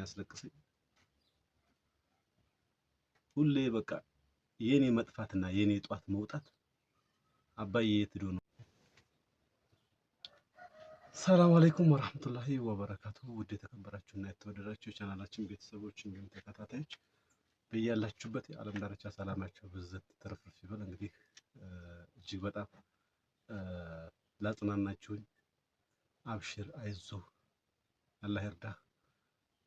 ምንድነው ያስለቅሰኝ? ሁሌ በቃ የኔ መጥፋትና የኔ ጧት መውጣት አባዬ የት ሄዶ ነው? ሰላም አለይኩም ወራህመቱላሂ ወበረካቱ። ውድ የተከበራችሁና የተወደዳችሁ የቻናላችን ቤተሰቦች እንዲሁም ተከታታዮች በያላችሁበት የዓለም ዳርቻ ሰላማችሁ ብዝት ተረፍርፍ ይበል። እንግዲህ እጅግ በጣም ላጽናናችሁኝ አብሽር አይዞህ አላህ ይርዳህ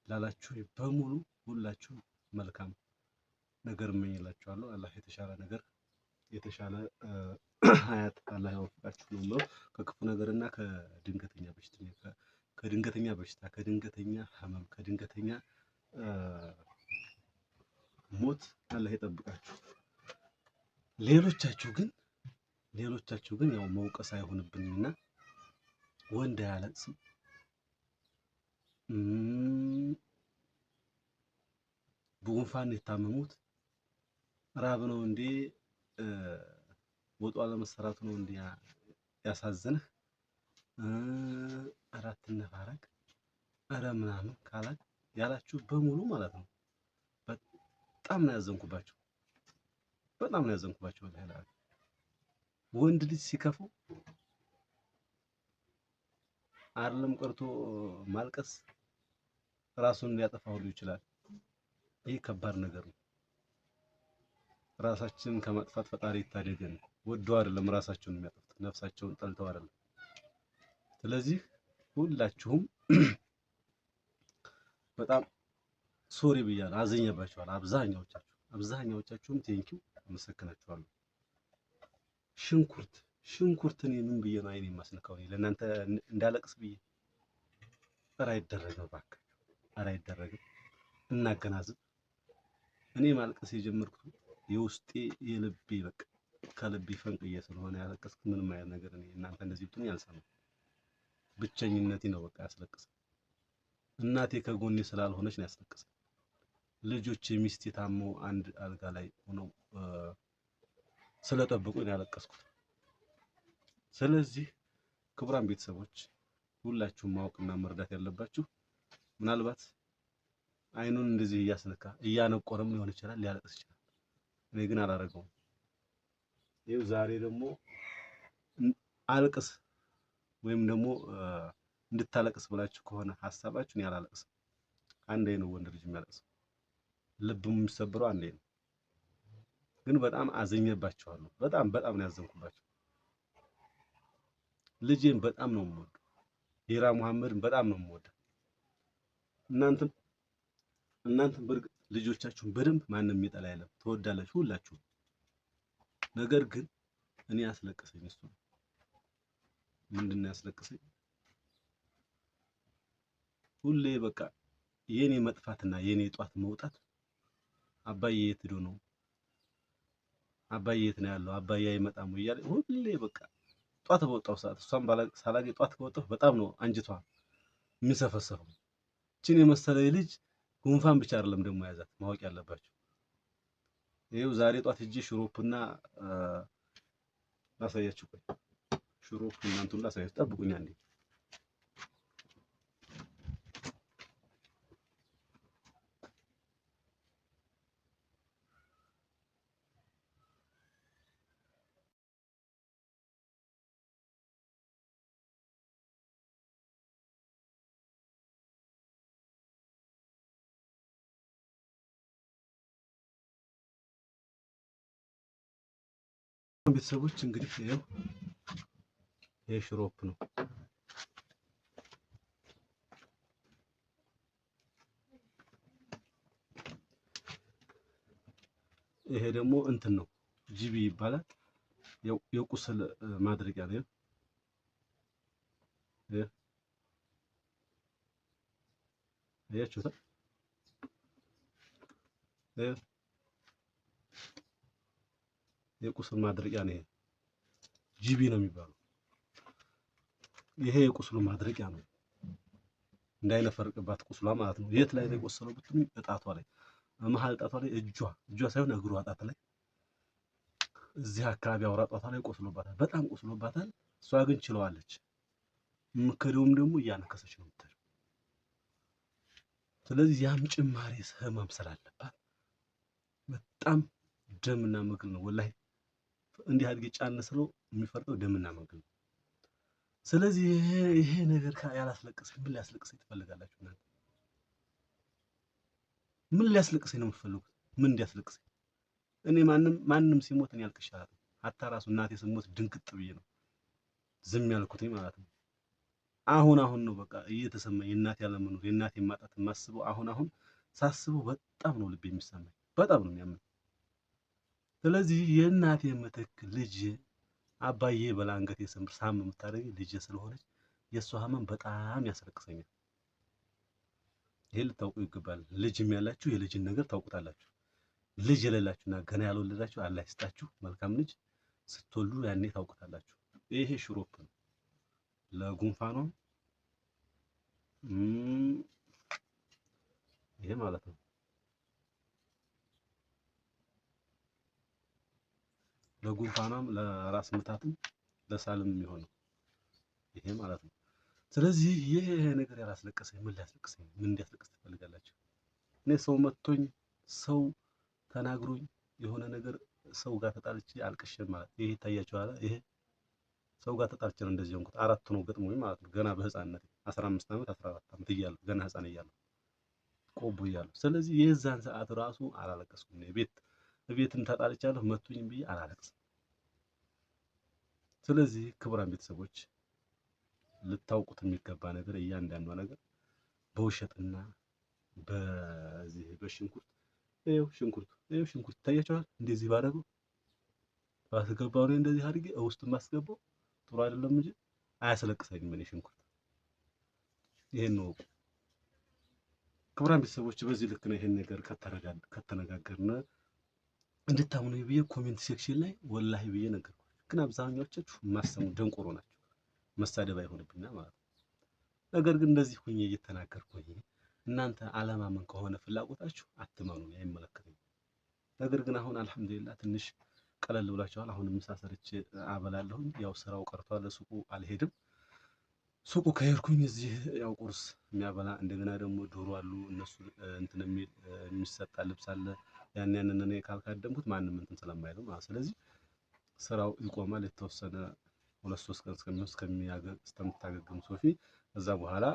ላላችሁ በሙሉ ሁላችሁ መልካም ነገር እመኝላችኋለሁ። አላህ የተሻለ ነገር የተሻለ ሀያት አላህ ያወፍቃችሁ ነው። ከክፉ ነገርና ከድንገተኛ በሽታ ከድንገተኛ ህመም ከድንገተኛ ሞት አላህ ይጠብቃችሁ። ሌሎቻችሁ ግን ያው መውቀስ አይሆንብኝና ወንድ አያለቅስም በጉንፋን የታመሙት ራብ ነው እንዴ ወጧ ለመሰራቱ ነው እንዴ ያሳዘነህ? አራት ነፋረቅ አረ ምናምን ካላክ ያላችሁ በሙሉ ማለት ነው በጣም ነው ያዘንኩባቸው። ወንድ ልጅ ሲከፈው አይደለም ቀርቶ ማልቀስ ራሱን ሊያጠፋ ሁሉ ይችላል። ይህ ከባድ ነገር ነው። ራሳችንን ከማጥፋት ፈጣሪ ይታደገን። ወደው አይደለም ራሳቸውን የሚያጠፉት፣ ነፍሳቸውን ጠልተው አይደለም። ስለዚህ ሁላችሁም በጣም ሶሪ ብያለሁ፣ አዘኘባችኋለሁ። አብዛኛዎቻችሁም ቴንኪው አመሰግናችኋለሁ። ሽንኩርትን ምን ብዬ ነው አይኔ የማስነካው? ለእናንተ እንዳለቅስ ብዬ? ኧረ አይደረግም እባክህ፣ ኧረ አይደረግም። እናገናዝብ። እኔ ማልቀስ የጀመርኩት የውስጤ የልቤ በቃ ከልቤ ፈንቅዬ ስለሆነ ያለቀስኩት ምንም አይነት ነገር እኔ እናንተ እንደዚህ ብትሆን ያልሰማው ብቸኝነቴ ነው በቃ ያስለቅሰኝ። እናቴ ከጎኔ ስላልሆነች ነው ያስለቅሰኝ። ልጆቼ ሚስቴ ታመው አንድ አልጋ ላይ ሆነው ስለጠበቁኝ ያለቀስኩት። ስለዚህ ክቡራን ቤተሰቦች ሁላችሁም ማወቅና መረዳት ያለባችሁ ምናልባት አይኑን እንደዚህ እያስነካ እያነቆረም ሊሆን ይችላል፣ ሊያለቅስ ይችላል። እኔ ግን አላረገውም። ይኸው ዛሬ ደግሞ አልቅስ ወይም ደግሞ እንድታለቅስ ብላችሁ ከሆነ ሐሳባችሁን ያላለቅስ አንዴ ነው ወንድ ልጅ የሚያለቅሰው፣ ልብም የሚሰብረው አንዴ ነው። ግን በጣም አዘኘባችኋለሁ። በጣም ነው ያዘንኩባችሁ። ልጄን በጣም ነው የምወደው። ሂራ መሐመድን በጣም ነው የምወደው። እናንተም በርግጥ ልጆቻችሁን በደንብ ማንም የሚጠላ የለም፣ ትወዳላችሁ ሁላችሁም። ነገር ግን እኔ ያስለቅሰኝ እሱ ነው። ምንድነው ያስለቅሰኝ? ሁሌ በቃ የኔ መጥፋትና የኔ ጧት መውጣት አባዬ የት ሄዶ ነው? አባዬ የት ነው ያለው? አባዬ አይመጣም ወይ እያለ ሁሌ በቃ ጧት በወጣው ሰዓት እሷን ሳላገኝ ጧት ከወጣሁ በጣም ነው አንጅቷ የሚሰፈሰፈው። እቺን የመሰለ ልጅ ጉንፋን ብቻ አይደለም ደግሞ ያዛት፣ ማወቅ ያለባችሁ። ይኸው ዛሬ ጧት እጄ ሽሮፕና ላሳያችሁ። ቆይ ሽሮፕ እናንተን ላሳያችሁ፣ ጠብቁኝ አንዴ። ቤተሰቦች እንግዲህ ይሄ ሽሮፕ ነው። ይሄ ደግሞ እንትን ነው፣ ጂቢ ይባላል። የቁስል ማድረቂያ ነው። አያችሁታ? የቁስል ማድረቂያ ነው። ጂቢ ነው የሚባለው። ይሄ የቁስሉ ማድረቂያ ነው፣ እንዳይነፈርቅባት ቁስሏ ማለት ነው። የት ላይ የቆሰለው ብትሉኝ እጣቷ ላይ፣ መሀል ጣቷ ላይ፣ እጇ ሳይሆን እግሯ ጣት ላይ፣ እዚህ አካባቢ አውራ ጣቷ ላይ ቆስሎባታል፣ በጣም ቆስሎባታል። እሷ ግን ችለዋለች። የምትከደውም ደግሞ እያነከሰች ነው የምትሄደው። ስለዚህ ያም ጭማሪ ህመም ስላለባት በጣም ደምና መግል ነው ወላሂ እንዲህ አድርጌ ጫን ስለው የሚፈርጠው ደምና መግል ነው። ስለዚህ ይሄ ነገር ያላስለቅሰኝ ምን ሊያስለቅሰኝ ትፈልጋላችሁ እናንተ? ምን ሊያስለቅሰኝ ነው የምትፈልጉት? ምን እንዲያስለቅሰኝ? እኔ ማንም ሲሞት እኔ አልቅሻለሁ። ሀታ ራሱ እናቴ ስሞት ድንግጥ ብዬ ነው ዝም ያልኩትኝ ማለት ነው። አሁን ነው በቃ እየተሰማኝ የእናቴ ያለመኖር የእናቴ ማጣት የማስበው አሁን ሳስበው በጣም ነው ልብ የሚሰማኝ፣ በጣም ነው የሚያመኝ። ስለዚህ የእናቴ ምትክ ልጅ አባዬ በላ አንገቴ ስምር ሳም የምታደርገኝ ልጅ ስለሆነች የእሷ ህመም በጣም ያስለቅሰኛል። ይሄ ልታውቁ ይገባል። ልጅም ያላችሁ የልጅን ነገር ታውቁታላችሁ። ልጅ የሌላችሁና ገና ያልወለዳችሁ አላህ ይስጣችሁ መልካም ልጅ ስትወልዱ ያኔ ታውቁታላችሁ። ይሄ ሽሮፕ ነው ለጉንፋኗም ይሄ ማለት ነው ለጉንፋኗም ለራስ ምታትም ለሳልም የሚሆነው ይሄ ማለት ነው። ስለዚህ ይሄ ነገር ያላስለቀሰኝ ምን ሊያስለቅሰኝ ምን እንዲያስለቅስ ትፈልጋላችሁ? እኔ ሰው መጥቶኝ ሰው ተናግሮኝ የሆነ ነገር ሰው ጋር ተጣልቼ አልቅሼ ማለት ይሄ ይታያችኋል። ይሄ ሰው ጋር ተጣልቼ ነው እንደዚህ ሆንኩት። 4 ነው ገጥሞኝ ማለት ነው። ገና በህፃንነት 15 ዓመት 14 ዓመት እያለሁ ገና ህፃን እያለሁ ቆቦ እያለሁ። ስለዚህ የዛን ሰዓት ራሱ አላለቀስኩም። ቤትም ተጣልቻለሁ መቱኝም ብዬ አላለቅስም። ስለዚህ ክቡራን ቤተሰቦች ልታውቁት የሚገባ ነገር እያንዳንዷ ነገር በውሸትና በዚህ በሽንኩርት ሽንኩርት ይታያቸዋል። እንደዚህ ባደረገው ባስገባው ነው እንደዚህ አድርጌ ውስጥ ማስገባው ጥሩ አይደለም እንጂ አያስለቅሰኝም። እኔ ሽንኩርት ይሄን ነው ክቡራን ቤተሰቦች፣ በዚህ ልክ ነው። ይሄን ነገር ከተነጋገርን እንድታምኑ ብዬ ኮሜንት ሴክሽን ላይ ወላሂ ብዬ ነገርኳችሁ። ግን አብዛኛዎቻችሁ ማሰሙ ደንቆሮ ናቸው። መሳደብ አይሆንብኝና ማለት ነው። ነገር ግን እንደዚህ ሁኜ እየተናገርኩኝ እናንተ አለማመን ከሆነ ፍላጎታችሁ አትመኑ፣ አይመለከተኝም። ነገር ግን አሁን አልሐምዱሊላህ ትንሽ ቀለል ብላችኋል። አሁን ምሳ ሰርቼ አበላለሁኝ። ያው ስራው ቀርቷል። ሱቁ አልሄድም። ሱቁ ከሄድኩኝ እዚህ ያው ቁርስ የሚያበላ እንደገና ደግሞ ዶሮ አሉ እነሱ እንትን የሚሰጣ ልብስ አለ። ያንን እኔ ካልካደምኩት ማንም እንትን ስለማይለው ማለት ስለዚህ ስራው ይቆማል የተወሰነ 2-3 ቀን እስከምታገግም ሶፊ ከዛ በኋላ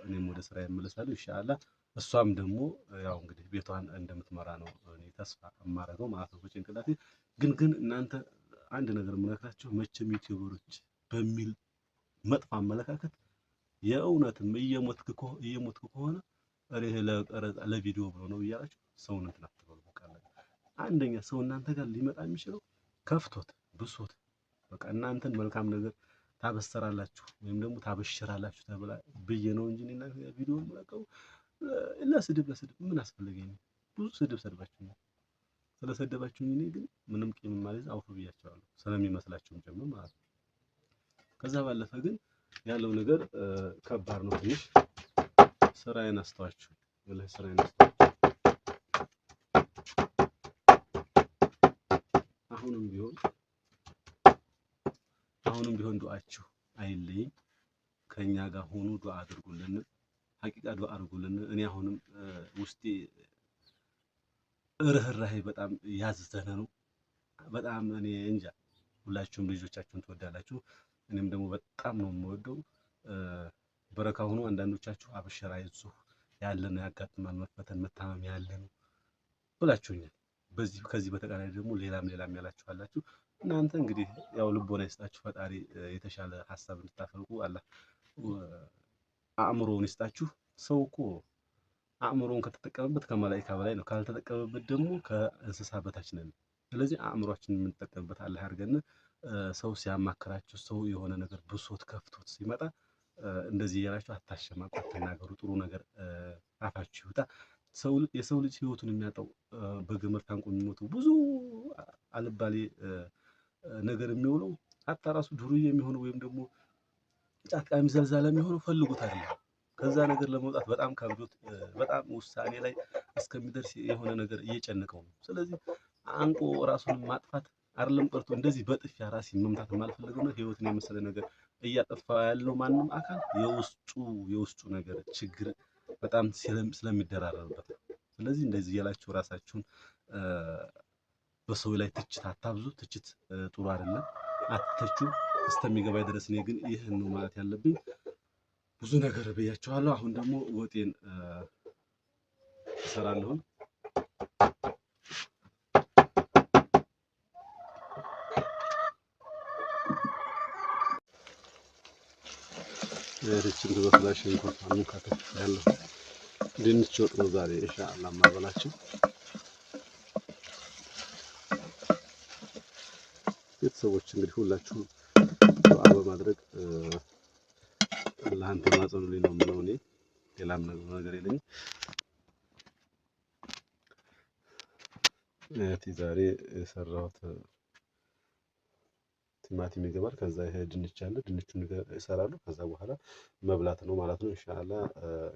እኔም ወደ ስራ እመለሳለሁ ኢንሻአላህ። እሷም ደግሞ ያው እንግዲህ ቤቷን እንደምትመራ ነው እኔ ተስፋ የማደርገው ማለት ነው በጭንቅላቴ። ግን እናንተ አንድ ነገር የምነግራችሁ መቼም ዩቲዩበሮች በሚል መጥፎ አመለካከት የእውነትም እየሞትክ ከሆነ እሬ ለቪዲዮ ብሎ ነው እያላችሁ ሰውን እንትን አትበሉ። በቃ አንደኛ ሰው እናንተ ጋር ሊመጣ የሚችለው ከፍቶት ብሶት በቃ እናንተን መልካም ነገር ታበሰራላችሁ ወይም ደግሞ ታበሽራላችሁ ተብላ ብዬ ነው እንጂ እኔና ቪዲዮ የምለቀው ለስድብ ምን አስፈልገኝ? ብዙ ስድብ ሰድባችሁኝ ስለሰደባችሁኝ እኔ ግን ምንም ቂም ማለት አውፉ ብያቸዋለሁ ስለሚመስላችሁም ጭምር ማለት ነው። ከዛ ባለፈ ግን ያለው ነገር ከባድ ነው። ትንሽ ስራዬን አስተዋችሁ ወላሂ ስራዬን አስተዋችሁ። አሁንም ቢሆን ዱዓችሁ አይለይም። ከኛ ጋር ሆኑ፣ ዱዓ አድርጉልን። ሐቂቃ ዱዓ አድርጉልን። እኔ አሁንም ውስጤ ርህራሄ በጣም ያዘነ ነው። በጣም እኔ እንጃ ሁላችሁም ልጆቻችሁን ትወዳላችሁ። እኔም ደግሞ በጣም ነው የምወደው። በረካ ሆኖ አንዳንዶቻችሁ አብሽራ አይዞህ ያለ ነው ያጋጥማል መፈተን መታመም ያለ ነው ብላችሁኛል። ከዚህ በተቃራኒ ደግሞ ሌላም ያላችሁ አላችሁ። እናንተ እንግዲህ ያው ልቦና ይስጣችሁ ፈጣሪ የተሻለ ሀሳብ እንድታፈልቁ አላህ አእምሮውን ይስጣችሁ። ሰው እኮ አእምሮውን ከተጠቀመበት ከመላእክት በላይ ነው፣ ካልተጠቀመበት ደግሞ ከእንስሳ በታች ነን። ስለዚህ አእምሮአችንን የምንጠቀምበት አላህ ያድርገን። ሰው ሲያማክራችሁ ሰው የሆነ ነገር ብሶት ከፍቶት ሲመጣ እንደዚህ እያላችሁ አታሸማቁ፣ አትናገሩ። ጥሩ ነገር አፋችሁ ይውጣ። የሰው ልጅ ህይወቱን የሚያጣው በገመድ ታንቆ የሚሞቱ ብዙ አልባሌ ነገር የሚውለው አታ ራሱ ዱርዬ የሚሆነው ወይም ደግሞ ጫቃሚ ዘልዛላ የሚሆነው ፈልጉት አይደለም። ከዛ ነገር ለመውጣት በጣም ከብዶት በጣም ውሳኔ ላይ እስከሚደርስ የሆነ ነገር እየጨነቀው ነው። ስለዚህ አንቆ ራሱን ማጥፋት አይደለም ቀርቶ እንደዚህ በጥፊያ ራስ መምታት የማልፈልገው ነው። ህይወትን የመሰለ ነገር እያጠፋ ያለው ማንም አካል የውስጡ ነገር ችግር በጣም ስለሚደራረብበት። ስለዚህ እንደዚህ እያላችሁ ራሳችሁን በሰው ላይ ትችት አታብዙ። ትችት ጥሩ አይደለም። አትተቹ። እስከሚገባኝ ድረስ እኔ ግን ይህን ነው ማለት ያለብኝ። ብዙ ነገር ብያችኋለሁ። አሁን ደግሞ ወጤን እሰራለሁ። እቺን ተበላሽ እንኳን ካተፍ ያለው ድንች ወጥ ነው ዛሬ ኢንሻአላህ ማበላችሁ። ቤተሰቦች እንግዲህ ሁላችሁም ዱዓ በማድረግ አላህን ተማጸኑልኝ ነው የምለው። እኔ ሌላም ነገር የለኝም። ዛሬ የሰራሁት ቲማቲም ይገባል። ከዛ ይሄ ድንች አለ። ድንቹን እሰራለሁ። ከዛ በኋላ መብላት ነው ማለት ነው ኢንሻአላህ።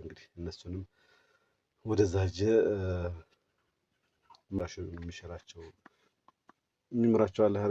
እንግዲህ እነሱንም ወደዛ ሂጄ የሚምራቸው አላህ